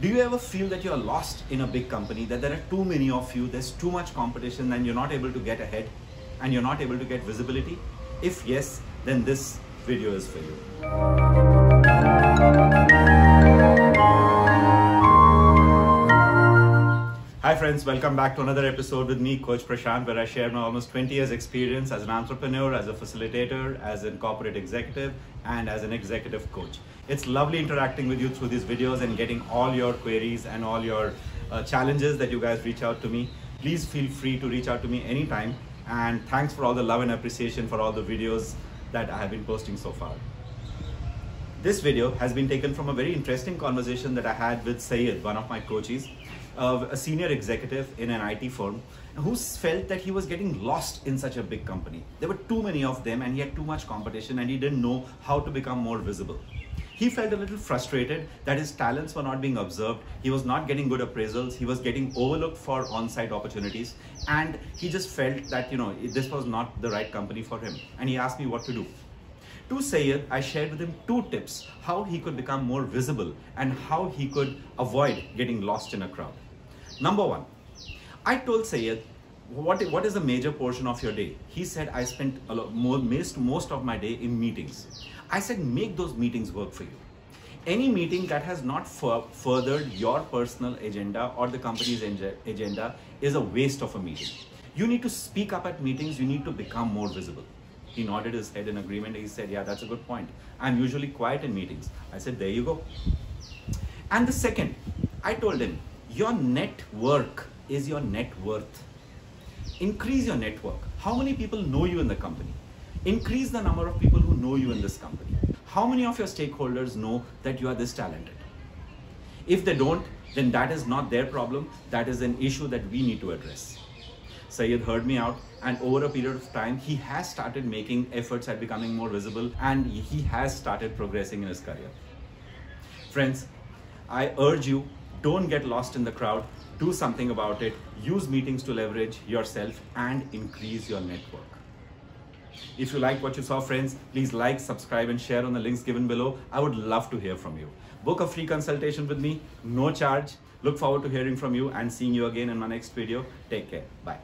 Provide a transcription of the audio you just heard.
Do you ever feel that you're lost in a big company, that there are too many of you, there's too much competition and you're not able to get ahead and you're not able to get visibility? If yes, then this video is for you. Hi friends, welcome back to another episode with me, Coach Prashant, where I share my almost 20 years experience as an entrepreneur, as a facilitator, as a corporate executive, and as an executive coach. It's lovely interacting with you through these videos and getting all your queries and all your challenges that you guys reach out to me. Please feel free to reach out to me anytime. And thanks for all the love and appreciation for all the videos that I have been posting so far. This video has been taken from a very interesting conversation that I had with Sayed, one of my coaches, a senior executive in an IT firm, who felt that he was getting lost in such a big company. There were too many of them and he had too much competition and he didn't know how to become more visible. He felt a little frustrated that his talents were not being observed. He was not getting good appraisals. He was getting overlooked for on-site opportunities. And he just felt that, this was not the right company for him. And he asked me what to do. To Sayed, I shared with him 2 tips how he could become more visible and how he could avoid getting lost in a crowd. Number 1, I told Sayed, what is a major portion of your day? He said, I spent most of my day in meetings. I said, make those meetings work for you. Any meeting that has not furthered your personal agenda or the company's agenda is a waste of a meeting. You need to speak up at meetings. You need to become more visible. He nodded his head in agreement. He said, yeah, that's a good point. I'm usually quiet in meetings. I said, there you go. And the second, I told him, your network is your net worth. Increase your network. How many people know you in the company? Increase the number of people who know you in this company. How many of your stakeholders know that you are this talented? If they don't, then that is not their problem. That is an issue that we need to address. Sayed heard me out, and over a period of time, he has started making efforts at becoming more visible, and he has started progressing in his career. Friends, I urge you, don't get lost in the crowd. Do something about it. Use meetings to leverage yourself and increase your network. If you liked what you saw, friends, please like, subscribe, and share on the links given below. I would love to hear from you. Book a free consultation with me, no charge. Look forward to hearing from you and seeing you again in my next video. Take care. Bye.